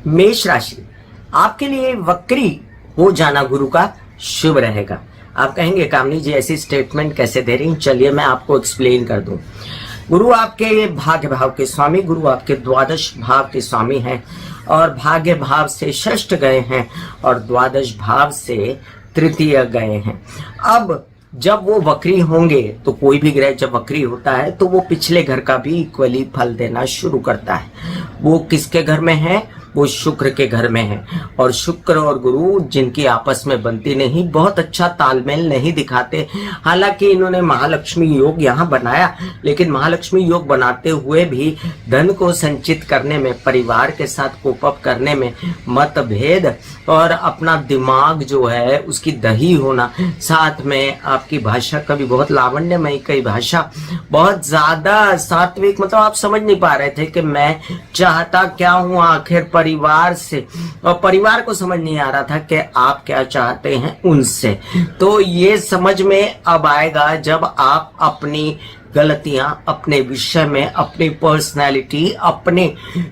मेष राशि, आपके लिए वक्री हो जाना गुरु का शुभ रहेगा। आप कहेंगे कामनी जी ऐसी स्टेटमेंट कैसे दे रही, चलिए मैं आपको एक्सप्लेन कर दूं। गुरु आपके भाग्य भाव के स्वामी, गुरु आपके द्वादश भाव के स्वामी हैं और भाग्य भाव से षष्ठ गए हैं और द्वादश भाव से तृतीय गए हैं। अब जब वो वक्री होंगे तो कोई भी ग्रह जब वक्री होता है तो वो पिछले घर का भी इक्वली फल देना शुरू करता है। वो किसके घर में है? वो शुक्र के घर में है। और शुक्र और गुरु जिनकी आपस में बनती नहीं, बहुत अच्छा तालमेल नहीं दिखाते। हालांकि इन्होंने महालक्ष्मी योग यहाँ बनाया, लेकिन महालक्ष्मी योग बनाते हुए भी धन को संचित करने में, परिवार के साथ कोप अप करने में मतभेद और अपना दिमाग जो है उसकी दही होना, साथ में आपकी भाषा कभी बहुत लावण्यमयी, कई भाषा बहुत ज्यादा सात्विक, मतलब आप समझ नहीं पा रहे थे कि मैं चाहता क्या हूं आखिर परिवार से, और परिवार को समझ नहीं आ रहा था कि आप क्या चाहते हैं उनसे। तो ये समझ में अब आएगा जब आप अपनी गलतियां, अपने विषय में, अपनी पर्सनैलिटी, अपने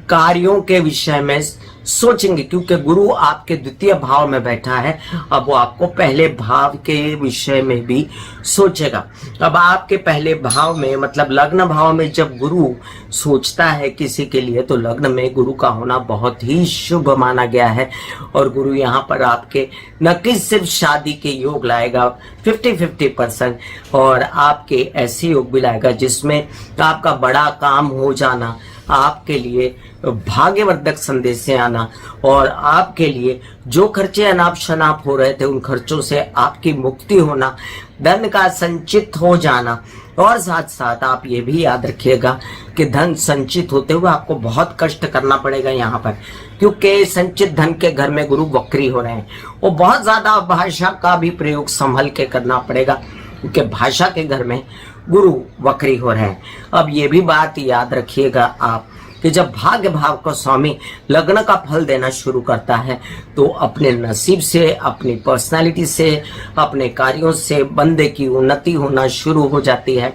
कार्यों के विषय में सोचेंगे, क्योंकि गुरु आपके द्वितीय भाव में बैठा है। अब वो आपको पहले भाव के विषय में भी सोचेगा। अब आपके पहले भाव में, मतलब लग्न भाव में जब गुरु सोचता है किसी के लिए, तो लग्न में गुरु का होना बहुत ही शुभ माना गया है। और गुरु यहाँ पर आपके न कि सिर्फ शादी के योग लाएगा 50-50%, और आपके ऐसे योग भी लाएगा जिसमें आपका बड़ा काम हो जाना, आपके लिए भाग्यवर्धक संदेशें आना, और आपके लिए जो खर्चे अनाप शनाप हो रहे थे उन खर्चों से आपकी मुक्ति होना, धन का संचित हो जाना। और साथ साथ आप ये भी याद रखिएगा कि धन संचित होते हुए आपको बहुत कष्ट करना पड़ेगा यहाँ पर, क्योंकि संचित धन के घर में गुरु वक्री हो रहे हैं। वो बहुत ज्यादा भाषा का भी प्रयोग संभल के करना पड़ेगा, क्योंकि भाषा के घर में गुरु वक्री हो रहे हैं। अब ये भी बात याद रखिएगा आप कि जब भाग्य भाव का स्वामी लग्न का फल देना शुरू करता है तो अपने नसीब से, अपनी पर्सनालिटी से, अपने कार्यों से बंदे की उन्नति होना शुरू हो जाती है।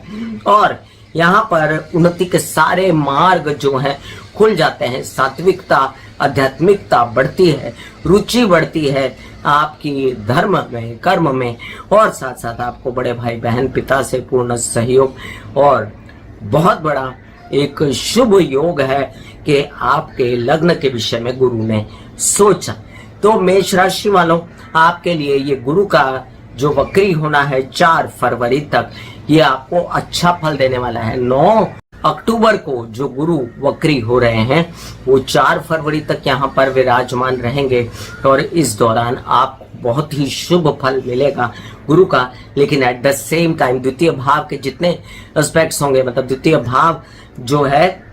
और यहाँ पर उन्नति के सारे मार्ग जो हैं खुल जाते हैं। सात्विकता, आध्यात्मिकता बढ़ती है, रुचि बढ़ती है आपकी धर्म में, कर्म में, और साथ साथ आपको बड़े भाई बहन पिता से पूर्ण सहयोग, और बहुत बड़ा एक शुभ योग है कि आपके लग्न के विषय में गुरु ने सोचा। तो मेष राशि वालों, आपके लिए ये गुरु का जो वक्री होना है 4 फरवरी तक, ये आपको अच्छा फल देने वाला है। 9 अक्टूबर को जो गुरु वक्री हो रहे हैं वो 4 फरवरी तक यहाँ पर विराजमान रहेंगे, और इस दौरान आपको बहुत ही शुभ फल मिलेगा गुरु का। लेकिन एट द सेम टाइम द्वितीय भाव के जितने एस्पेक्ट्स होंगे, मतलब द्वितीय भाव जो है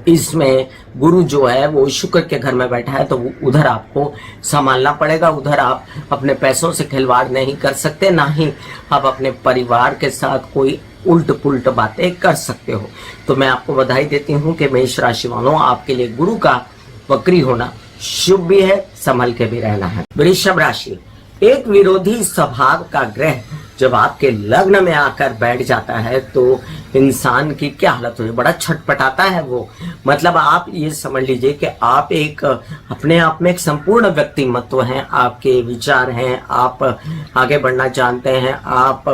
इसमें गुरु जो है वो शुक्र के घर में बैठा है, तो उधर आपको संभालना पड़ेगा। उधर आप अपने पैसों से खिलवाड़ नहीं कर सकते, ना ही आप अपने परिवार के साथ कोई उल्ट पुल्ट बातें कर सकते हो। तो मैं आपको बधाई देती हूँ कि मेष राशि वालों, आपके लिए गुरु का वक्री होना शुभ भी है, संभल के भी रहना है। वृषभ राशि, एक विरोधी स्वभाव का ग्रह जब आपके लग्न में आकर बैठ जाता है तो इंसान की क्या हालत हो, बड़ा छटपटाता है वो। मतलब आप ये समझ लीजिए कि आप एक अपने आप में एक संपूर्ण व्यक्तिमत्व हैं, आपके विचार हैं, आप आगे बढ़ना जानते हैं, आप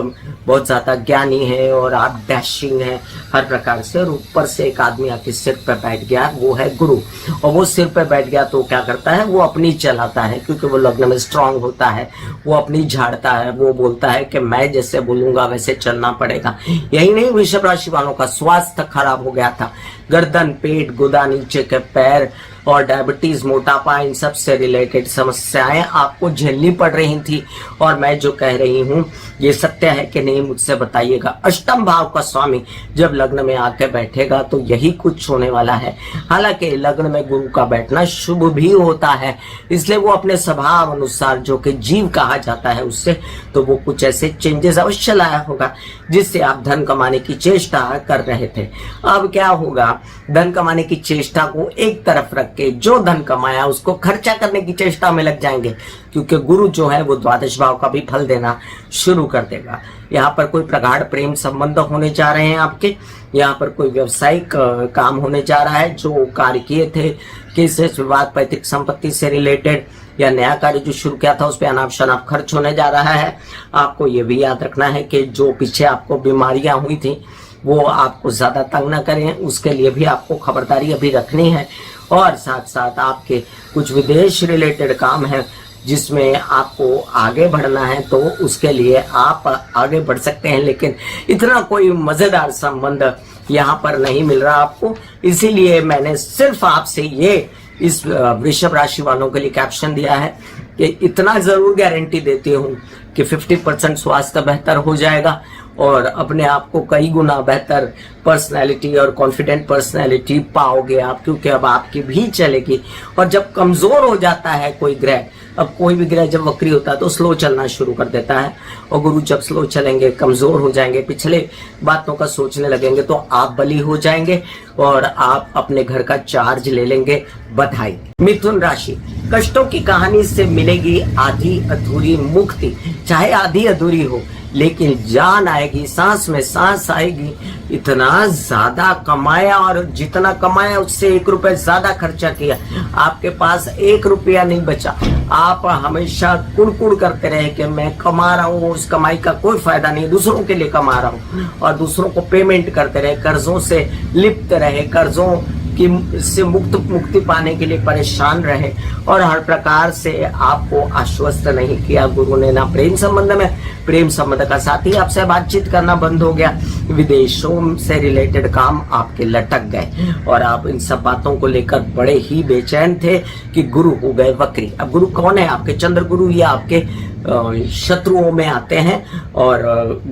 बहुत ज्यादा ज्ञानी हैं और आप डैशिंग हैं हर प्रकार से। और ऊपर से एक आदमी आपके सिर पर बैठ गया, वो है गुरु, और वो सिर पर बैठ गया तो क्या करता है, वो अपनी चलाता है, क्योंकि वो लग्न में स्ट्रांग होता है, वो अपनी झाड़ता है, वो बोलता है कि मैं जैसे बोलूंगा वैसे चलना पड़ेगा। यही नहीं, वृषभ राशि वालों का स्वास्थ्य खराब हो गया था, गर्दन, पेट, गुदा, नीचे के पैर और डायबिटीज, मोटापा, इन सब से रिलेटेड समस्याएं आपको झेलनी पड़ रही थी। और मैं जो कह रही हूं ये सत्य है कि नहीं मुझसे बताइएगा। अष्टम भाव का स्वामी जब लग्न में आकर बैठेगा तो यही कुछ होने वाला है। हालांकि लग्न में गुरु का बैठना शुभ भी होता है, इसलिए वो अपने स्वभाव अनुसार, जो कि जीव कहा जाता है उससे, तो वो कुछ ऐसे चेंजेस अवश्य लाया होगा जिससे आप धन कमाने की चेष्टा कर रहे थे। अब क्या होगा, धन कमाने की चेष्टा को एक तरफ रख करके जो धन कमाया उसको खर्चा करने की चेष्टा में लग जाएंगे, क्योंकि गुरु जो है वो द्वादश भाव का भी फल देना शुरू कर देगा। यहाँ पर कोई प्रगाढ़ प्रेम संबंध होने जा रहे हैं आपके, यहाँ पर कोई व्यवसायिक काम होने जा रहा है, जो कार्य किए थे केस विवाद पैतृक संपत्ति से रिलेटेड या नया कार्य जो शुरू किया था उस पर अनाप शनाप खर्च होने जा रहा है। आपको ये भी याद रखना है कि जो पीछे आपको बीमारियां हुई थी वो आपको ज्यादा तंग ना करें, उसके लिए भी आपको खबरदारी अभी रखनी है। और साथ साथ आपके कुछ विदेश रिलेटेड काम है जिसमें आपको आगे बढ़ना है, तो उसके लिए आप आगे बढ़ सकते हैं, लेकिन इतना कोई मजेदार संबंध यहाँ पर नहीं मिल रहा आपको। इसीलिए मैंने सिर्फ आपसे ये इस वृषभ राशि वालों के लिए कैप्शन दिया है कि इतना जरूर गारंटी देती हूँ कि 50% स्वास्थ्य बेहतर हो जाएगा और अपने आप को कई गुना बेहतर पर्सनैलिटी और कॉन्फिडेंट पर्सनैलिटी पाओगे आप, क्योंकि अब आपकी भी चलेगी। और जब कमजोर हो जाता है कोई ग्रह, अब कोई भी ग्रह जब वक्री होता है तो स्लो चलना शुरू कर देता है, और गुरु जब स्लो चलेंगे, कमजोर हो जाएंगे, पिछले बातों का सोचने लगेंगे, तो आप बली हो जाएंगे और आप अपने घर का चार्ज ले लेंगे। बधाई। मिथुन राशि, कष्टों की कहानी से मिलेगी आधी अधूरी मुक्ति। चाहे आधी अधूरी हो लेकिन जान आएगी, सांस में सांस आएगी। इतना ज्यादा कमाया और जितना कमाया उससे 1 रुपए ज्यादा खर्चा किया, आपके पास 1 रुपया नहीं बचा। आप हमेशा कुड़कुड़ करते रहे कि मैं कमा रहा हूँ, उस कमाई का कोई फायदा नहीं, दूसरों के लिए कमा रहा हूँ, और दूसरों को पेमेंट करते रहे, कर्जों से लिप्त रहे, कर्जों की से मुक्ति पाने के लिए परेशान रहे, और हर प्रकार से आपको आश्वस्त नहीं किया गुरु ने। ना प्रेम संबंध में, प्रेम संबंध का साथ ही आपसे बातचीत करना बंद हो गया, विदेशों से रिलेटेड काम आपके लटक गए, और आप इन सब बातों को लेकर बड़े ही बेचैन थे कि गुरु हो गए वक्री। अब गुरु कौन है? आपके चंद्र गुरु या आपके शत्रुओं में आते हैं, और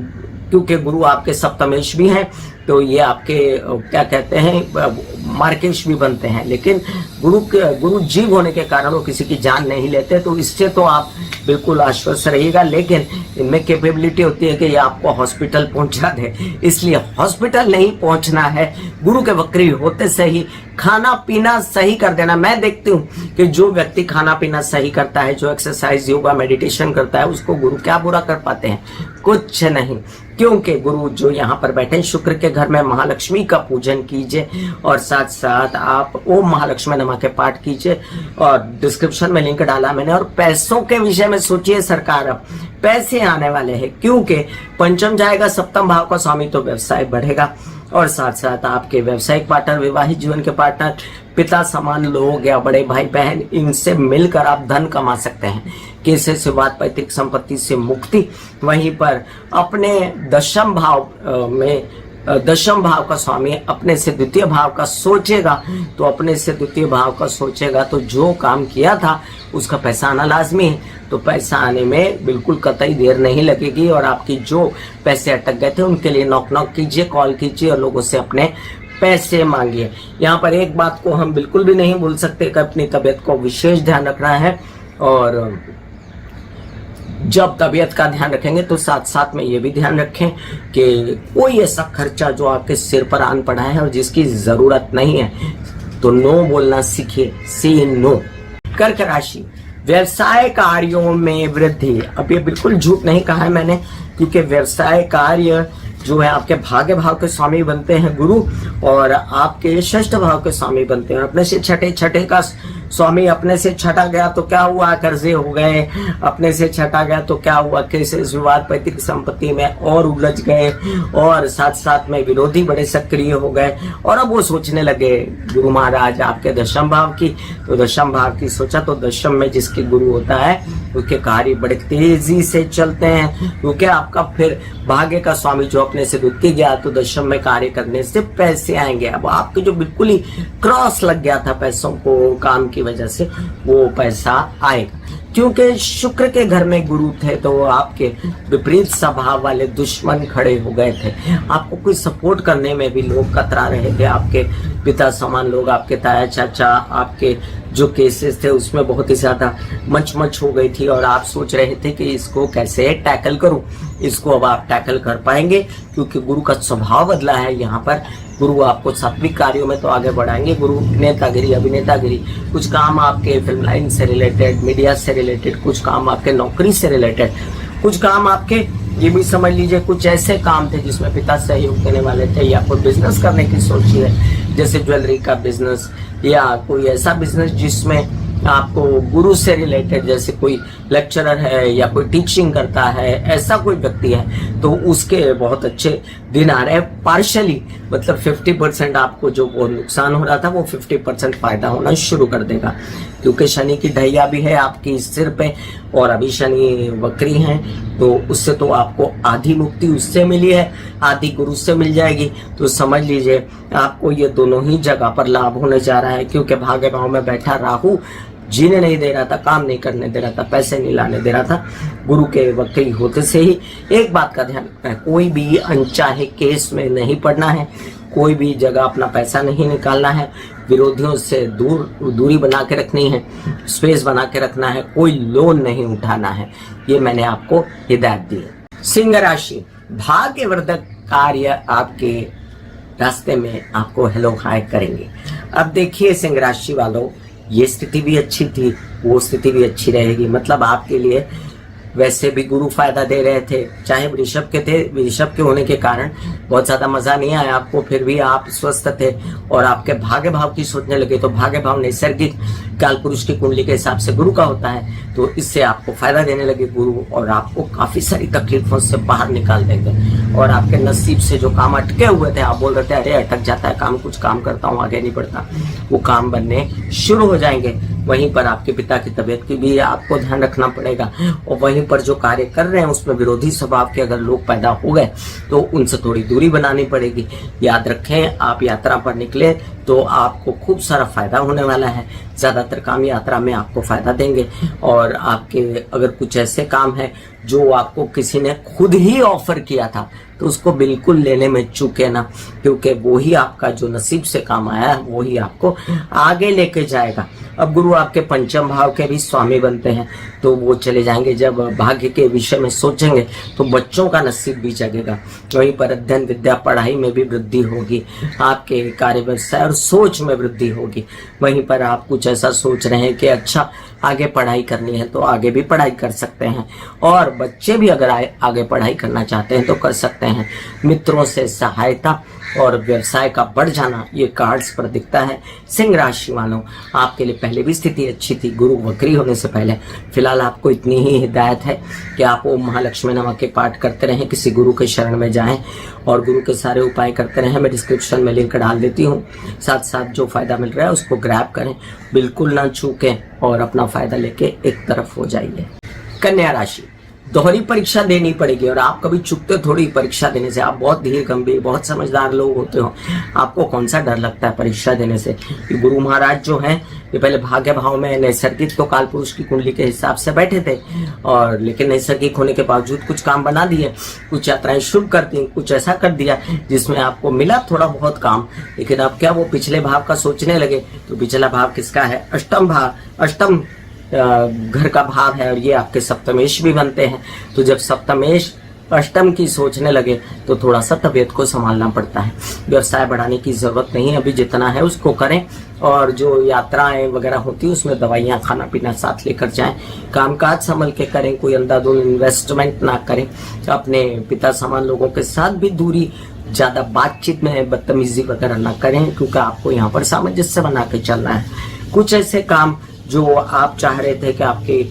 क्योंकि गुरु आपके सप्तमेश भी हैं तो ये आपके क्या कहते हैं मार्केश भी बनते हैं, लेकिन गुरु जीव होने के कारण वो किसी की जान नहीं लेते, तो इससे तो आप बिल्कुल आश्वस्त रहिएगा। लेकिन इनमें कैपेबिलिटी होती है कि ये आपको हॉस्पिटल पहुंचा दे, इसलिए हॉस्पिटल नहीं पहुंचना है। गुरु के वक्री होते से ही खाना पीना सही कर देना। मैं देखती हूँ कि जो व्यक्ति खाना पीना सही करता है, जो एक्सरसाइज योगा मेडिटेशन करता है, उसको गुरु क्या बुरा कर पाते हैं? कुछ नहीं, क्योंकि गुरु जो यहाँ पर बैठे, शुक्र के घर में महालक्ष्मी का पूजन कीजिए, और साथ साथ आप ओम महालक्ष्मी नमः के पाठ कीजिए, और डिस्क्रिप्शन में लिंक डाला मैंने। और पैसों के विषय में सोचिए, सरकार अब पैसे आने वाले हैं, क्योंकि पंचम जाएगा, सप्तम भाव का स्वामी, तो व्यवसाय बढ़ेगा, और साथ साथ आपके व्यवसायिक पार्टनर, विवाहित जीवन के पार्टनर, पिता समान लोग या बड़े भाई बहन, इनसे मिलकर आप धन कमा सकते हैं। कैसे से बात पैतृक संपत्ति से मुक्ति। वहीं पर अपने दशम भाव में, दशम भाव का स्वामी अपने से द्वितीय भाव का सोचेगा, तो अपने से द्वितीय भाव का सोचेगा तो जो काम किया था उसका पैसा आना लाजमी है, तो पैसा आने में बिल्कुल कतई देर नहीं लगेगी। और आपकी जो पैसे अटक गए थे उनके लिए नॉक नॉक कीजिए, कॉल कीजिए और लोगों से अपने पैसे मांगिए। यहाँ पर एक बात को हम बिल्कुल भी नहीं भूल सकते कि अपनी तबीयत को विशेष ध्यान रखना है, और जब तबीयत का ध्यान रखेंगे तो साथ साथ में ये भी ध्यान रखें कि कोई ऐसा खर्चा जो आपके सिर पर आन पड़ा है और जिसकी जरूरत नहीं है, तो नो बोलना सीखिए, से नो। कर्क राशि, व्यवसाय कार्यों में वृद्धि। अब ये बिल्कुल झूठ नहीं कहा है मैंने, क्योंकि व्यवसाय कार्य जो है आपके भाग्य भाव के स्वामी बनते हैं गुरु, और आपके षष्ठ भाव के स्वामी बनते हैं। अपने से छठे का स्वामी अपने से छठा गया तो क्या हुआ? कर्जे हो गए। अपने से छठा गया तो क्या हुआ? केसेस विवाद पैतृक संपत्ति में और उलझ गए, और साथ साथ में विरोधी बड़े सक्रिय हो गए, और अब वो सोचने लगे गुरु महाराज आपके दशम भाव की, तो दशम भाव की सोचा तो दशम में जिसके गुरु होता है उसके कार्य बड़े तेजी से चलते हैं, क्योंकि आपका फिर भाग्य का स्वामी जो अपने से द्वितीय गया तो दशम में कार्य करने से पैसे आएंगे। अब आपके जो बिल्कुल ही क्रॉस लग गया था पैसों को काम की वजह से, वो पैसा आएगा, क्योंकि शुक्र के घर में गुरु थे तो वो आपके विपरीत स्वभाव वाले दुश्मन खड़े हो गए थे। आपको कोई सपोर्ट करने में भी लोग कतरा रहे थे। आपके पिता समान लोग, आपके ताया चाचा, आपके जो केसेस थे उसमें बहुत ही ज्यादा मच हो गई थी और आप सोच रहे थे कि इसको कैसे टैकल करूं। इसको अब आप टैकल कर पाएंगे क्योंकि गुरु का स्वभाव बदला है। यहाँ पर गुरु आपको सात्विक कार्यों में तो आगे बढ़ाएंगे। गुरु नेतागिरी, अभिनेतागिरी, कुछ काम आपके फिल्म लाइन से रिलेटेड, मीडिया से रिलेटेड, कुछ काम आपके नौकरी से रिलेटेड, कुछ काम आपके ये भी समझ लीजिए कुछ ऐसे काम थे जिसमें पिता सहयोग देने वाले थे या कोई बिजनेस करने की सोची है, जैसे ज्वेलरी का बिजनेस या कोई ऐसा बिजनेस जिसमें आपको गुरु से रिलेटेड, जैसे कोई लेक्चरर है या कोई टीचिंग करता है, ऐसा कोई व्यक्ति है तो उसके बहुत अच्छे दिन आ रहे हैं। पार्शली मतलब 50% आपको जो वो नुकसान हो रहा था वो 50% फायदा होना शुरू कर देगा क्योंकि शनि की ढैया भी है आपकी सिर पे और अभी शनि वक्री है तो उससे तो आपको आधी मुक्ति उससे मिली है, आधी गुरु से मिल जाएगी। तो समझ लीजिए आपको ये दोनों ही जगह पर लाभ होने जा रहा है क्योंकि भाग्य भाव में बैठा राहु जीने नहीं दे रहा था, काम नहीं करने दे रहा था, पैसे नहीं लाने दे रहा था। गुरु के वक्री होते से ही एक बात का ध्यान रखना है, कोई भी अनचाहे केस में नहीं पड़ना है, कोई भी जगह अपना पैसा नहीं निकालना है, विरोधियों से दूरी बना के रखनी है, स्पेस बना के रखना है, कोई लोन नहीं उठाना है। ये मैंने आपको हिदायत दी है। सिंह राशि, भाग्यवर्धक कार्य आपके रास्ते में आपको हेलो हाय करेंगे। अब देखिए सिंह राशि वालों, ये स्थिति भी अच्छी थी, वो स्थिति भी अच्छी रहेगी। मतलब आपके लिए वैसे भी गुरु फायदा दे रहे थे, चाहे वृषभ के थे, वृषभ के होने के कारण बहुत ज्यादा मजा नहीं आया आपको, फिर भी आप स्वस्थ थे और आपके भाग्य भाव की सोचने लगे। तो भाग्य भाव नैसर्गिक काल पुरुष की कुंडली के हिसाब से गुरु का होता है, तो इससे आपको फायदा देने लगे गुरु और आपको काफी सारी तकलीफों से बाहर निकाल देंगे। और आपके नसीब से जो काम अटके हुए थे, आप बोल रहे थे अरे अटक जाता है काम, कुछ काम करता हूँ आगे नहीं बढ़ता, वो काम बनने शुरू हो जाएंगे। वहीं पर आपके पिता की तबीयत की भी आपको ध्यान रखना पड़ेगा और वहीं पर जो कार्य कर रहे हैं उसमें विरोधी स्वभाव के अगर लोग पैदा हो गए तो उनसे थोड़ी दूरी बनानी पड़ेगी। याद रखें, आप यात्रा पर निकले तो आपको खूब सारा फायदा होने वाला है। ज्यादातर काम यात्रा में आपको फायदा देंगे और आपके अगर कुछ ऐसे काम है जो आपको किसी ने खुद ही ऑफर किया था तो उसको बिल्कुल लेने में चूके ना, क्योंकि वो ही आपका जो नसीब से काम आया है वो ही आपको आगे लेके जाएगा। अब गुरु आपके पंचम भाव के भी स्वामी बनते हैं तो वो चले जाएंगे। जब भाग्य के विषय में सोचेंगे तो बच्चों का नसीब भी जगेगा। वहीं पर अध्ययन विद्या पढ़ाई में भी वृद्धि होगी, आपके कार्य व्यवसाय और सोच में वृद्धि होगी। वहीं पर आप कुछ ऐसा सोच रहे हैं कि अच्छा आगे पढ़ाई करनी है तो आगे भी पढ़ाई कर सकते हैं और बच्चे भी अगर आगे पढ़ाई करना चाहते हैं तो कर सकते हैं। मित्रों से सहायता और व्यवसाय का बढ़ जाना ये कार्ड्स पर दिखता है। सिंह राशि वालों, आपके लिए पहले भी स्थिति अच्छी थी गुरु वक्री होने से पहले। फिलहाल आपको इतनी ही हिदायत है कि आप ओम महालक्ष्मी नमः के पाठ करते रहें, किसी गुरु के शरण में जाएं और गुरु के सारे उपाय करते रहें। मैं डिस्क्रिप्शन में लिंक डाल देती हूँ, साथ साथ जो फायदा मिल रहा है उसको ग्रैब करें, बिल्कुल ना चूकें और अपना फायदा लेके एक तरफ हो जाइए। कन्या राशि, दोहरी परीक्षा देनी पड़ेगी और आप कभी चुकते थोड़ी परीक्षा देने से। आप बहुत धीर गंभीर, बहुत समझदार लोग होते हो, आपको कौन सा डर लगता है परीक्षा देने से। गुरु महाराज जो हैं ये पहले भाग्य भाव में नैसर्गिक तो काल पुरुष की कुंडली के हिसाब से बैठे थे और लेकिन नैसर्गिक होने के बावजूद कुछ काम बना दिए, कुछ यात्राएं शुभ कर दी, कुछ ऐसा कर दिया जिसमें आपको मिला थोड़ा बहुत काम। लेकिन अब क्या वो पिछले भाव का सोचने लगे। तो पिछला भाव किसका है? अष्टम भाव, अष्टम घर का भाव है और ये आपके सप्तमेश भी बनते हैं। तो जब सप्तमेश अष्टम की सोचने लगे तो थोड़ा सा तबीयत को संभालना पड़ता है। व्यवसाय बढ़ाने की जरूरत नहीं है, अभी जितना है उसको करें और जो यात्राएं वगैरह होती है उसमें दवाइयाँ खाना पीना साथ लेकर जाएं। कामकाज संभल के करें, कोई अंधाधुंध इन्वेस्टमेंट ना करें। अपने पिता समान लोगों के साथ भी दूरी, ज्यादा बातचीत में बदतमीजी वगैरह ना करें क्योंकि आपको यहाँ पर सामंजस्य बना के चलना है। कुछ ऐसे काम जो आप चाह रहे थे कि आपके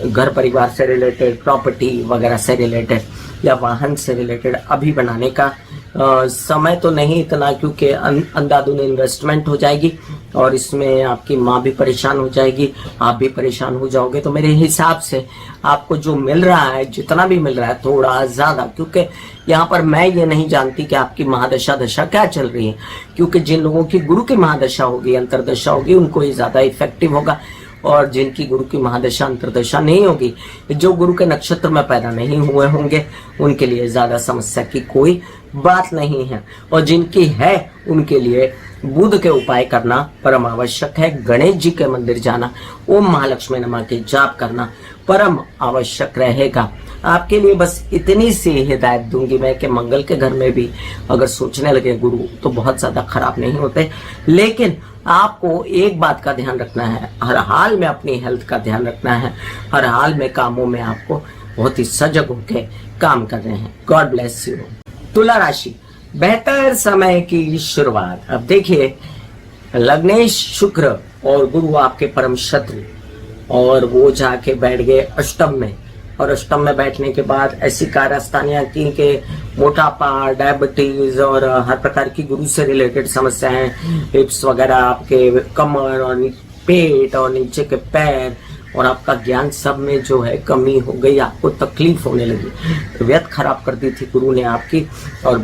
घर परिवार से रिलेटेड, प्रॉपर्टी वगैरह से रिलेटेड या वाहन से रिलेटेड अभी बनाने का समय तो नहीं इतना, क्योंकि अंधाधुंध इन्वेस्टमेंट हो जाएगी और इसमें आपकी माँ भी परेशान हो जाएगी, आप भी परेशान हो जाओगे। तो मेरे हिसाब से आपको जो मिल रहा है, जितना भी मिल रहा है थोड़ा ज्यादा, क्योंकि यहाँ पर मैं ये नहीं जानती कि आपकी महादशा दशा क्या चल रही है, क्योंकि जिन लोगों की गुरु की महादशा होगी, अंतरदशा होगी, उनको ये ज्यादा इफेक्टिव होगा और जिनकी गुरु की महादशा अंतरदशा नहीं होगी, जो गुरु के नक्षत्र में पैदा नहीं हुए होंगे, उनके लिए ज्यादा समस्या की कोई बात नहीं है। और जिनकी है उनके लिए बुध के उपाय करना परम आवश्यक है। गणेश जी के मंदिर जाना, ओम महालक्ष्मी नमः के जाप करना परम आवश्यक रहेगा। आपके लिए बस इतनी सी हिदायत दूंगी मैं कि मंगल के घर में भी अगर सोचने लगे गुरु तो बहुत ज्यादा खराब नहीं होते, लेकिन आपको एक बात का ध्यान रखना है, हर हाल में अपनी हेल्थ का ध्यान रखना है, हर हाल में कामों में आपको बहुत ही सजग होकर काम कर रहे हैं। God bless you. तुला राशि, बेहतर समय की शुरुआत। अब देखिए, लग्नेश शुक्र और गुरु आपके परम शत्रु, और वो जाके बैठ गए अष्टम में, और अष्टम में बैठने के बाद ऐसी कारस्तानियां की कि मोटापा, डायबिटीज और हर प्रकार की गुरु से रिलेटेड समस्याएं, हिप्स वगैरह, आपके कमर और पेट और नीचे के पैर और आपका ज्ञान सब में जो है कमी हो गई, आपको तकलीफ होने लगी, तबीयत खराब कर दी थी गुरु ने आपकी। और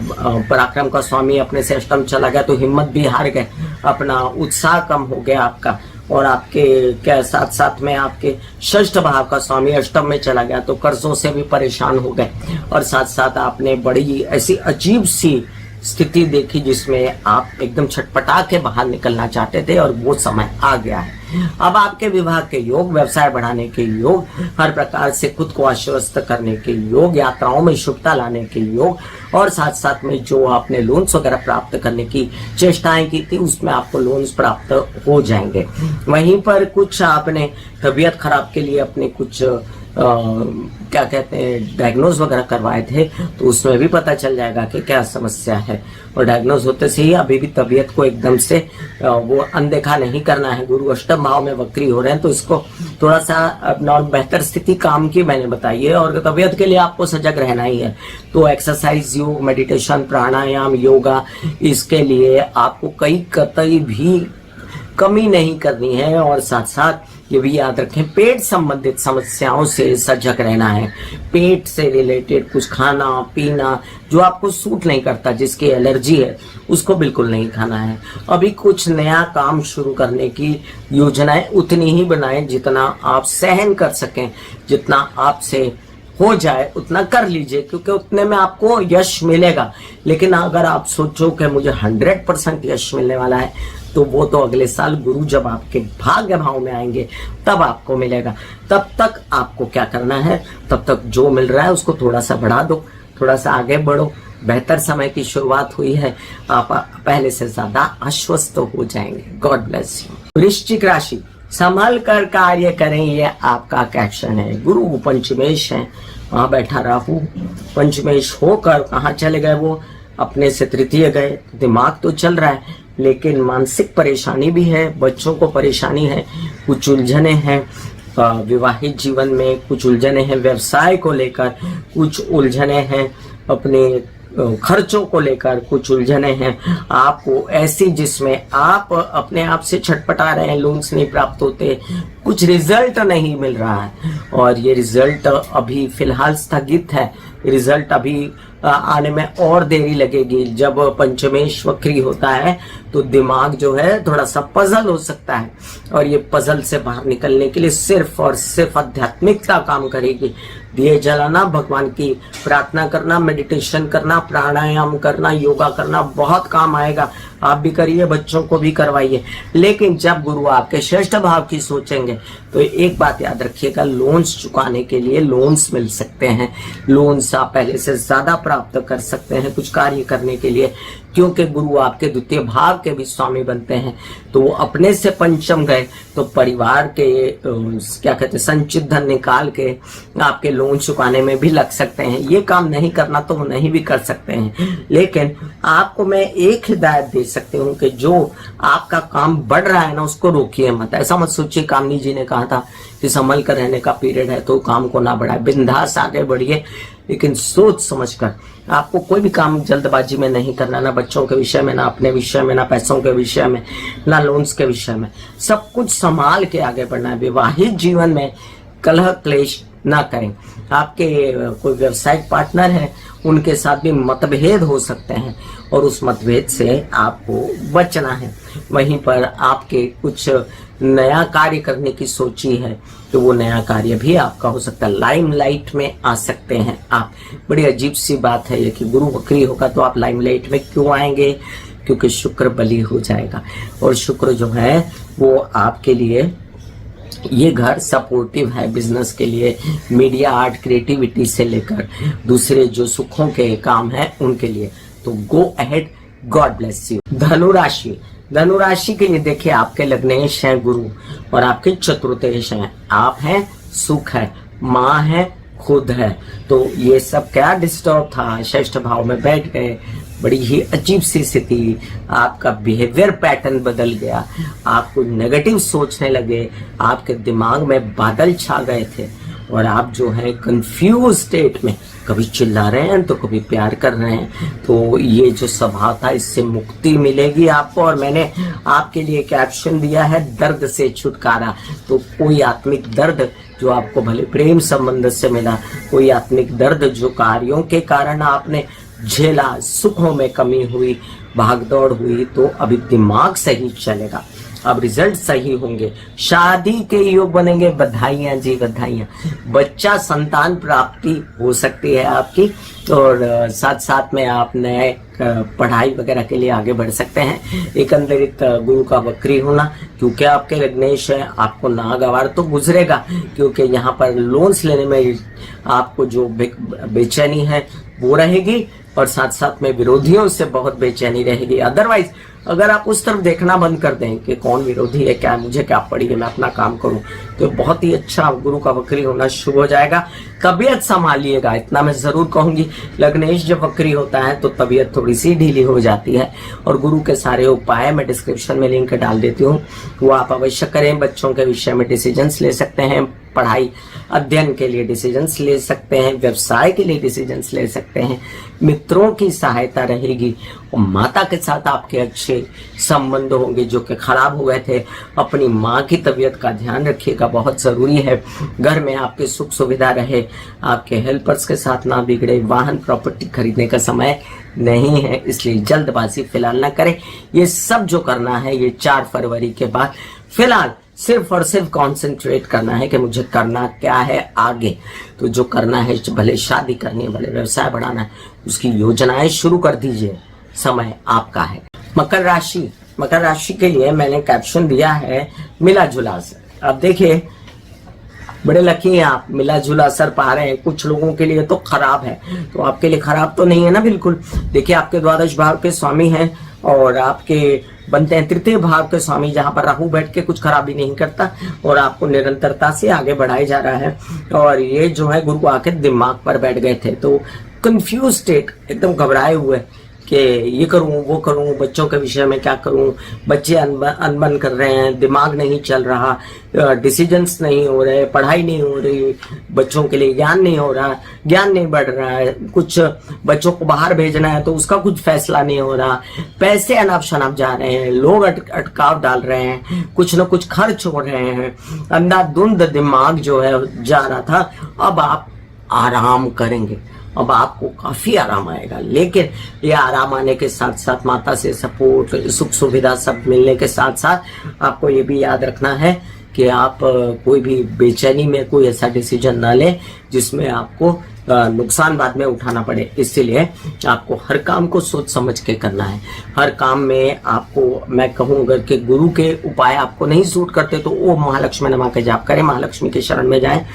पराक्रम का स्वामी अपने से अष्टम चला गया तो हिम्मत भी हार गए, अपना उत्साह कम हो गया आपका। और आपके क्या साथ साथ में आपके षष्ठ भाव का स्वामी अष्टम में चला गया तो कर्जों से भी परेशान हो गए, और साथ साथ आपने बड़ी ऐसी अजीब सी स्थिति देखी जिसमें आप एकदम छटपटा के बाहर निकलना चाहते थे, और वो समय आ गया है। अब आपके विवाह के योग, व्यवसाय बढ़ाने के योग, हर प्रकार से खुद को आश्वस्त करने के योग, यात्राओं में शुभता लाने के योग, और साथ साथ में जो आपने लोन्स वगैरह प्राप्त करने की चेष्टाएं की थी उसमें आपको लोन्स प्राप्त हो जाएंगे। वहीं पर कुछ आपने तबीयत खराब के लिए अपने कुछ क्या कहते हैं डायग्नोज वगैरह करवाए थे, तो उसमें भी पता चल जाएगा कि क्या समस्या है। और डायग्नोज होते से ही अभी भी तबीयत को एकदम से वो अनदेखा नहीं करना है। गुरु अष्टम भाव में वक्री हो रहे हैं तो इसको थोड़ा सा बेहतर स्थिति काम की मैंने बताई है, और तबीयत के लिए आपको सजग रहना ही है। तो एक्सरसाइज, योग, मेडिटेशन, प्राणायाम, योगा, इसके लिए आपको कतई भी कमी नहीं करनी है। और साथ साथ ये भी याद रखें, पेट संबंधित समस्याओं से सजग रहना है। पेट से रिलेटेड कुछ खाना पीना जो आपको सूट नहीं करता, जिसकी एलर्जी है, उसको बिल्कुल नहीं खाना है। अभी कुछ नया काम शुरू करने की योजनाएं उतनी ही बनाएं जितना आप सहन कर सकें, जितना आपसे हो जाए उतना कर लीजिए, क्योंकि उतने में आपको यश मिलेगा। लेकिन अगर आप सोचो कि मुझे 100% यश मिलने वाला है, तो वो तो अगले साल गुरु जब आपके भाग्य भाव में आएंगे तब आपको मिलेगा। तब तक आपको क्या करना है, तब तक जो मिल रहा है उसको थोड़ा सा बढ़ा दो, थोड़ा सा आगे बढ़ो। बेहतर समय की शुरुआत हुई है, आप पहले से ज्यादा आश्वस्त हो जाएंगे। God bless you. वृश्चिक राशि, संभल कर कार्य करें, ये आपका कैप्शन है। गुरु पंचमेश है, वहां बैठा राहु पंचमेश होकर कहाँ चले गए, वो अपने से तृतीय गए। दिमाग तो चल रहा है लेकिन मानसिक परेशानी भी है, बच्चों को परेशानी है, कुछ उलझने हैं विवाहित जीवन में, कुछ उलझने हैं व्यवसाय को लेकर, कुछ उलझने हैं अपने खर्चों को लेकर, कुछ उलझने हैं आपको ऐसी जिसमें आप अपने आप से छटपटा रहे हैं, लोन्स नहीं प्राप्त होते, कुछ रिजल्ट नहीं मिल रहा है, और ये रिजल्ट अभी फिलहाल स्थगित है। रिजल्ट अभी आने में और देरी लगेगी। जब पंचमेश वक्री होता है तो दिमाग जो है थोड़ा सा पजल हो सकता है, और ये पजल से बाहर निकलने के लिए सिर्फ और सिर्फ आध्यात्मिकता काम करेगी। दिए जलाना, भगवान की प्रार्थना करना, मेडिटेशन करना, प्राणायाम करना, योगा करना बहुत काम आएगा। आप भी करिए, बच्चों को भी करवाइए। लेकिन जब गुरु आपके षष्ठ भाव की सोचेंगे तो एक बात याद रखिएगा, लोन्स चुकाने के लिए लोन्स मिल सकते हैं, लोन्स आप पहले से ज्यादा प्राप्त कर सकते हैं कुछ कार्य करने के लिए, क्योंकि गुरु आपके द्वितीय भाव के भी स्वामी बनते हैं। तो वो अपने से पंचम गए तो परिवार के क्या कहते हैं संचित धन निकाल के आपके लोन चुकाने में भी लग सकते हैं। ये काम नहीं करना तो वो नहीं भी कर सकते हैं, लेकिन आपको मैं एक हिदायत दे सकती हूँ कि जो आपका काम बढ़ रहा है ना उसको रोकिए मत। ऐसा मत सोचिए, कामनी जी ने कहा था कि संभल कर रहने का पीरियड है तो काम को ना बढ़ाए, बिंदास आगे बढ़िए, लेकिन सोच समझकर। आपको कोई भी काम जल्दबाजी में नहीं करना, ना बच्चों के विषय में, ना अपने विषय में, ना पैसों के विषय में, ना लोन्स के विषय में। सब कुछ संभाल के आगे बढ़ना है। विवाहित जीवन में कलह क्लेश ना करें। आपके कोई व्यावसायिक पार्टनर है, उनके साथ भी मतभेद हो सकते हैं और उस मतभेद से आपको बचना है। वहीं पर आपके कुछ नया कार्य करने की सोची है तो वो नया कार्य भी आपका हो सकता है, लाइमलाइट में आ सकते हैं आप। बड़ी अजीब सी बात है ये कि गुरु वक्री होगा तो आप लाइमलाइट में क्यों आएंगे, क्योंकि शुक्र बली हो जाएगा और शुक्र जो है वो आपके लिए, ये घर सपोर्टिव है बिजनेस के लिए, मीडिया, आर्ट, क्रिएटिविटी से लेकर दूसरे जो सुखों के काम हैं उनके लिए। तो go ahead, God bless you. धनुराशि, धनुराशि के लिए देखिए आपके लग्नेश हैं गुरु और आपके चतुर्थेश हैं। आप हैं, सुख है, माँ है, खुद है। तो ये सब क्या डिस्टर्ब था, षष्ठ भाव में बैठ गए, बड़ी ही अजीब सी स्थिति, आपका बिहेवियर पैटर्न बदल गया, आपको नेगेटिव सोचने लगे, आपके दिमाग में बादल छा गए थे और आप जो है कंफ्यूज स्टेट में, कभी चिल्ला रहे हैं तो कभी प्यार कर रहे हैं। तो ये जो स्वभाव था इससे मुक्ति मिलेगी आपको। और मैंने आपके लिए कैप्शन दिया है, दर्द से छुटकारा। तो कोई आत्मिक दर्द जो आपको भले प्रेम संबंध से मिला, कोई आत्मिक दर्द जो कार्यों के कारण आपने झेला, सुखों में कमी हुई, भागदौड़ हुई, तो अभी दिमाग सही चलेगा, अब रिजल्ट सही होंगे, शादी के योग बनेंगे। बधाइयां जी, बधाइयां। बच्चा संतान प्राप्ति हो सकती है आपकी और साथ साथ में आप नए पढ़ाई वगैरह के लिए आगे बढ़ सकते हैं। एकंदरित गुरु का वक्री होना, क्योंकि आपके लग्नेश है, आपको नागवार तो गुजरेगा, क्योंकि यहाँ पर लोन्स लेने में आपको जो बेचैनी है वो रहेगी और साथ साथ में विरोधियों से बहुत बेचैनी रहेगी। अदरवाइज अगर आप उस तरफ देखना बंद कर दें कि कौन विरोधी है, क्या मुझे क्या पड़ी है, मैं अपना काम करूं, तो बहुत ही अच्छा गुरु का वक्री होना शुरू हो जाएगा। तबीयत संभालिएगा, इतना मैं जरूर कहूंगी। लग्नेश जब वक्री होता है तो तबीयत थोड़ी सी ढीली हो जाती है और गुरु के सारे उपाय मैं डिस्क्रिप्शन में लिंक डाल देती हूँ, वो आप अवश्य करें। बच्चों के विषय में डिसीजंस ले सकते हैं, पढ़ाई अध्ययन के लिए डिसीजंस ले सकते हैं, व्यवसाय के लिए डिसीजंस ले सकते हैं, मित्रों की सहायता रहेगी और माता के साथ आपके अच्छे संबंध होंगे जो कि खराब हो गए थे। अपनी माँ की तबीयत का ध्यान रखिएगा, बहुत जरूरी है। घर में आपके सुख सुविधा रहे, आपके हेल्पर्स के साथ ना बिगड़े। वाहन प्रॉपर्टी खरीदने का समय नहीं है, इसलिए जल्दबाजी फिलहाल ना करें। ये सब जो करना है ये 4 फरवरी के बाद फिलहाल सिर्फ और सिर्फ कॉन्सेंट्रेट करना है कि मुझे करना क्या है आगे। तो जो करना है, भले शादी करनी है, भले व्यवसाय बढ़ाना है, उसकी योजनाएं शुरू कर दीजिए, समय आपका है। मकर राशि, मकर राशि के लिए मैंने कैप्शन दिया है मिला जुला असर। अब देखिए बड़े लकी हैं आप, मिला जुला असर पा रहे हैं। कुछ लोगों के लिए तो खराब है, तो आपके लिए खराब तो नहीं है ना, बिल्कुल। देखिए आपके द्वादश भाव के स्वामी हैं और आपके बनते हैं तृतीय भाव के स्वामी, जहां पर राहु बैठ के कुछ खराबी नहीं करता और आपको निरंतरता से आगे बढ़ाया जा रहा है। और ये जो है गुरु आके दिमाग पर बैठ गए थे, तो कंफ्यूज स्टेट, एकदम घबराए हुए कि ये करूं वो करूं, बच्चों के विषय में क्या करूं, बच्चे अनबन कर रहे हैं, दिमाग नहीं चल रहा, डिसीजंस नहीं हो रहे, पढ़ाई नहीं हो रही, बच्चों के लिए ज्ञान नहीं हो रहा, ज्ञान नहीं बढ़ रहा है, कुछ बच्चों को बाहर भेजना है तो उसका कुछ फैसला नहीं हो रहा, पैसे अनाप शनाप जा रहे हैं, लोग अटकाव डाल रहे हैं, कुछ न कुछ खर्च हो रहे हैं, अंधाधुंध दिमाग जो है जा रहा था। अब आप आराम करेंगे, अब आपको काफी आराम आएगा। लेकिन ये आराम आने के साथ साथ माता से सपोर्ट, सुख सुविधा सब मिलने के साथ साथ आपको ये भी याद रखना है कि आप कोई भी बेचैनी में कोई ऐसा डिसीजन ना लें जिसमें आपको नुकसान बाद में उठाना पड़े। इसलिए आपको हर काम को सोच समझ के करना है। हर काम में आपको मैं कहूँ, अगर के गुरु के उपाय आपको नहीं सूट करते तो वो महालक्ष्मी नमा के जाप करें, महालक्ष्मी के शरण में जाएं।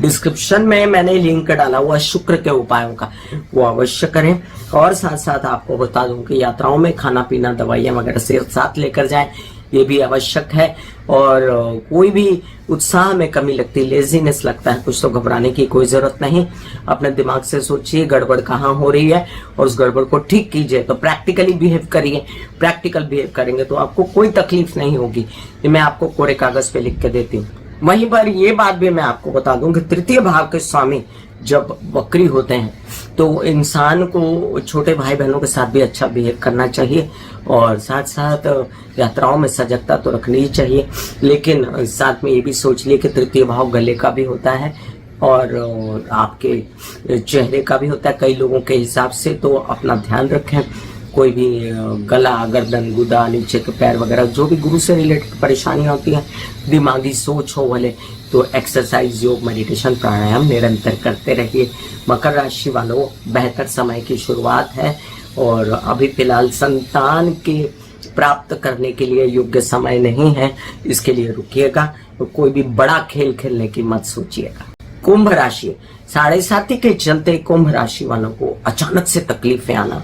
डिस्क्रिप्शन में मैंने लिंक डाला हुआ शुक्र के उपायों का, वो अवश्य करें। और साथ साथ आपको बता दूं कि यात्राओं में खाना पीना, दवाइयां वगैरह से साथ लेकर जाएं, ये भी आवश्यक है। और कोई भी उत्साह में कमी लगती, लेजीनेस लगता है कुछ, तो घबराने की कोई जरूरत नहीं। अपने दिमाग से सोचिए गड़बड़ कहाँ हो रही है और उस गड़बड़ को ठीक कीजिए। तो प्रैक्टिकली बिहेव करिए, प्रैक्टिकल बिहेव करेंगे तो आपको कोई तकलीफ नहीं होगी। ये मैं आपको कोरे कागज पे लिख के देती हूँ। वहीं पर ये बात भी मैं आपको बता दूं कि तृतीय भाव के स्वामी जब वक्री होते हैं तो इंसान को छोटे भाई बहनों के साथ भी अच्छा बिहेव करना चाहिए और साथ साथ यात्राओं में सजगता तो रखनी ही चाहिए। लेकिन साथ में ये भी सोच लिए कि तृतीय भाव गले का भी होता है, और आपके चेहरे का भी होता है कई लोगों के हिसाब से, तो अपना ध्यान रखें। कोई भी गला, गर्दन, गुदा, नीचे के पैर वगैरह जो भी गुरु से रिलेटेड परेशानियां होती हैं, दिमागी सोच हो वाले, तो एक्सरसाइज, योग, मेडिटेशन, प्राणायाम निरंतर करते रहिए। मकर राशि वालों, बेहतर समय की शुरुआत है और अभी फिलहाल संतान के प्राप्त करने के लिए योग्य समय नहीं है, इसके लिए रुकिएगा। तो कोई भी बड़ा खेल खेलने की मत सोचिएगा। कुंभ राशि, 7.5 के चलते कुंभ राशि वालों को अचानक से तकलीफें आना,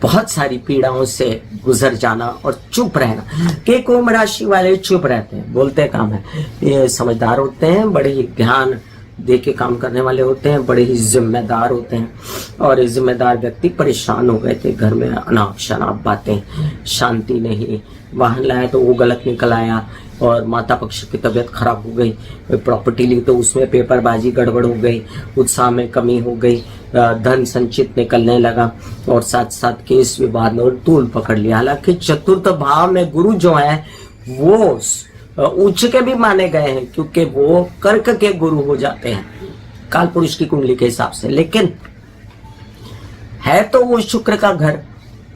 बहुत सारी पीड़ाओं से गुजर जाना और चुप रहना। कि कुंभ राशि वाले चुप रहते हैं, बोलते काम है, ये समझदार होते हैं, बड़े ही ध्यान दे के काम करने वाले होते हैं, बड़े ही जिम्मेदार होते हैं। और ये जिम्मेदार व्यक्ति परेशान हो गए थे, घर में अनाप शनाप बातें, शांति नहीं, वाहन लाया तो वो गलत निकल आया और माता पक्ष की तबीयत खराब हो गई, प्रॉपर्टी ली तो उसमें पेपरबाजी गड़बड़ हो गई, उत्साह में कमी हो गई, धन संचित निकलने लगा और साथ साथ केस विवाद और तूल पकड़ लिया। हालांकि चतुर्थ भाव में गुरु जो है वो उच्च के भी माने गए हैं, क्योंकि वो कर्क के गुरु हो जाते हैं काल पुरुष की कुंडली के हिसाब से, लेकिन है तो वो शुक्र का घर,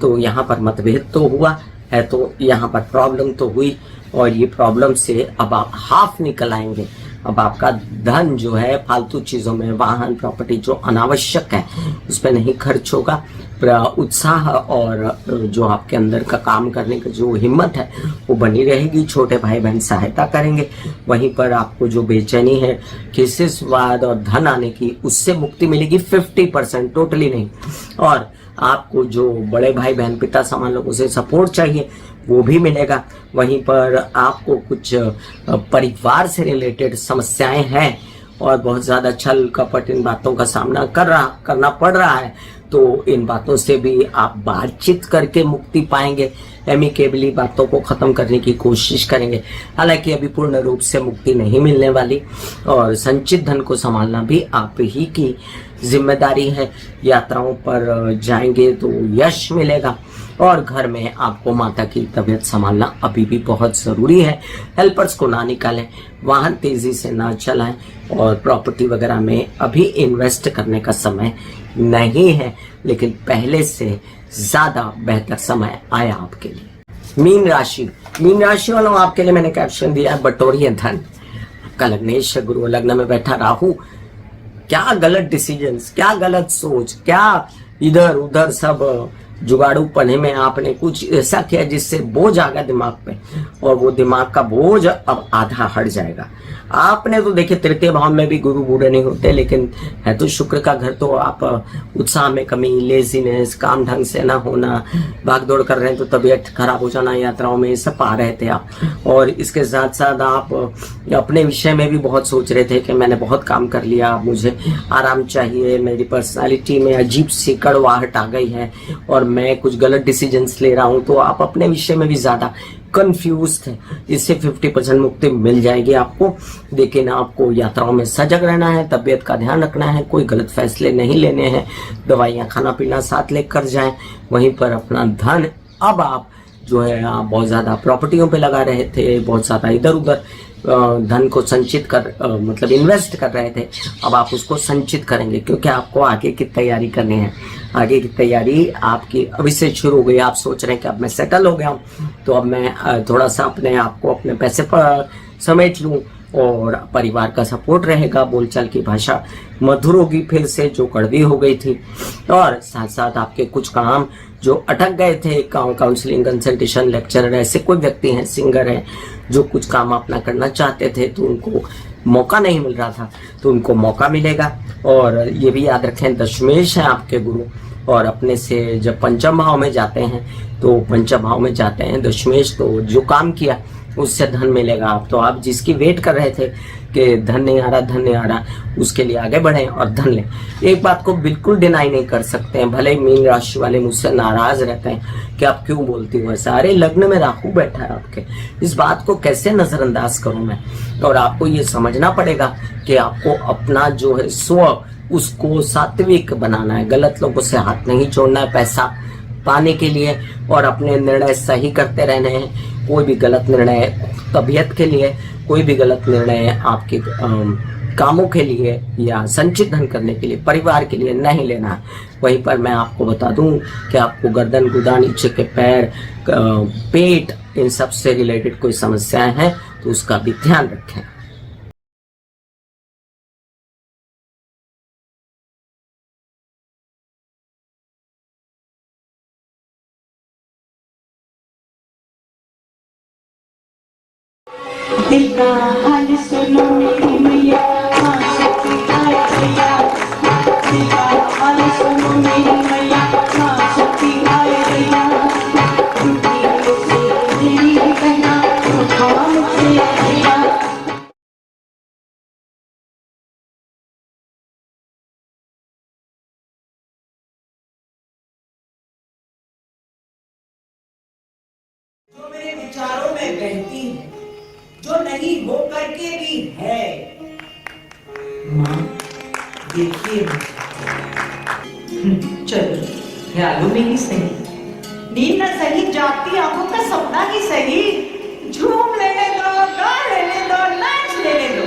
तो यहाँ पर मतभेद तो हुआ है, तो यहाँ पर प्रॉब्लम तो हुई और ये प्रॉब्लम से अब आप हाफ निकल आएंगे। अब आपका धन जो है फालतू चीजों में, वाहन, प्रॉपर्टी जो अनावश्यक है उस पर नहीं खर्च होगा। उत्साह और जो आपके अंदर का काम करने का जो हिम्मत है वो बनी रहेगी। छोटे भाई बहन सहायता करेंगे। वहीं पर आपको जो बेचैनी है, केसेसवाद और धन आने की, उससे मुक्ति मिलेगी 50%, टोटली नहीं। और आपको जो बड़े भाई बहन, पिता समान लोगों से सपोर्ट चाहिए वो भी मिलेगा। वहीं पर आपको कुछ परिवार से रिलेटेड समस्याएं हैं और बहुत ज्यादा छल कपट, इन बातों का सामना करना पड़ रहा है, तो इन बातों से भी आप बातचीत करके मुक्ति पाएंगे। एमिकेबली बातों को खत्म करने की कोशिश करेंगे। हालांकि अभी पूर्ण रूप से मुक्ति नहीं मिलने वाली और संचित धन को संभालना भी आप ही की जिम्मेदारी है। यात्राओं पर जाएंगे तो यश मिलेगा और घर में आपको माता की तबीयत संभालना अभी भी बहुत जरूरी है। हेल्पर्स को ना निकालें, वाहन तेजी से ना चलाएं और प्रॉपर्टी वगैरह में अभी इन्वेस्ट करने का समय नहीं है, लेकिन पहले से ज्यादा बेहतर समय आया आपके लिए। मीन राशि वालों, आपके लिए मैंने कैप्शन दिया है बटोरिए धन। आपका लग्नेश गुरु लग्न में बैठा राहु, क्या गलत डिसीजंस, क्या गलत सोच, क्या इधर उधर सब जुगाड़ू पने में आपने कुछ ऐसा किया जिससे बोझ आ गया दिमाग पे, और वो दिमाग का बोझ अब आधा हट जाएगा। आपने तो देखिए तृतीय भाव में भी गुरु बुरे नहीं होते, लेकिन है तो शुक्र का घर, तो आप उत्साह में कमी, लेजीनेस, काम ढंग से ना होना, भाग दौड़ कर रहे हैं तो तबीयत खराब हो जाना यात्राओं में, सब पा रहे थे आप। और इसके साथ साथ आप अपने विषय में भी बहुत सोच रहे थे कि मैंने बहुत काम कर लिया, मुझे आराम चाहिए, मेरी पर्सनालिटी में अजीब सी कड़वाहट आ गई है और मैं कुछ गलत डिसीजंस ले रहा हूं, तो आप अपने विषय में भी ज्यादा कंफ्यूज थे। इससे 50% मुक्ति मिल जाएगी आपको। लेकिन आपको यात्राओं में सजग रहना है, तबीयत का ध्यान रखना है, कोई गलत फैसले नहीं लेने हैं, दवाइयाँ, खाना पीना साथ लेकर जाएं। वहीं पर अपना धन, अब आप जो है आप बहुत ज्यादा प्रॉपर्टियों पे लगा रहे थे, बहुत ज्यादा इधर उधर धन को संचित कर मतलब इन्वेस्ट कर रहे थे, अब आप उसको संचित करेंगे, क्योंकि आपको आगे की तैयारी करनी है। आगे की तैयारी आपकी अभी से शुरू हो गई। आप सोच रहे हैं कि अब मैं सेटल हो गया हूँ, तो अब मैं थोड़ा सा अपने आप को, अपने पैसे पर समेट लूँ और परिवार का सपोर्ट रहेगा। बोलचाल की भाषा मधुर होगी फिर से, जो कड़वी हो गई थी। और साथ साथ आपके कुछ काम जो अटक गए थे, काउंसलिंग, कंसल्टेशन, लेक्चरर, ऐसे कोई व्यक्ति हैं, सिंगर हैं, जो कुछ काम अपना करना चाहते थे तो उनको मौका नहीं मिल रहा था, तो उनको मौका मिलेगा। और ये भी याद रखें, दशमेश है आपके गुरु, और अपने से जब पंचम भाव में जाते हैं, तो पंचम भाव में जाते हैं दशमेश, तो जो काम किया उससे धन मिलेगा। आप तो आप जिसकी वेट कर रहे थे कि धन नहीं आ रहा, उसके लिए आगे बढ़ें और धन लें। एक बात को बिल्कुल डिनाई नहीं कर सकते हैं, भले मीन राशि वाले मुझसे नाराज रहते हैं कि आप क्यों बोलती हो ऐसा। अरे लग्न में राहु बैठा है आपके, इस बात को कैसे नजरअंदाज करूं मैं। और आपको ये समझना पड़ेगा कि आपको अपना जो है स्व, उसको सात्विक बनाना है। गलत लोगों से हाथ नहीं जोड़ना है पैसा पाने के लिए, और अपने निर्णय सही करते रहने हैं। कोई भी गलत निर्णय तबीयत के लिए, कोई भी गलत निर्णय आपकी कामों के लिए या संचित धन करने के लिए, परिवार के लिए नहीं लेना है। वहीं पर मैं आपको बता दूं कि आपको गर्दन, गुदा, नीचे के पैर, पेट, इन सब से रिलेटेड कोई समस्याएं हैं तो उसका भी ध्यान रखें। दिल का हाल सुनो मेरी मैया, हाँ शक्ति आए भैया। दिल का हाल सुनो मेरी मैया, हाँ शक्ति आए भैया। दुखी से तेरी कहना उठा मुझसे भैया। जो मेरे विचारों में बहती है, जो नहीं हो करके भी है। माँ देखिए, चलो ख्यालों में ही सही, नींद न सही, जागती आंखों का सपना ही सही। झूम लेने दो, गा लेने दो, नाच लेने दो।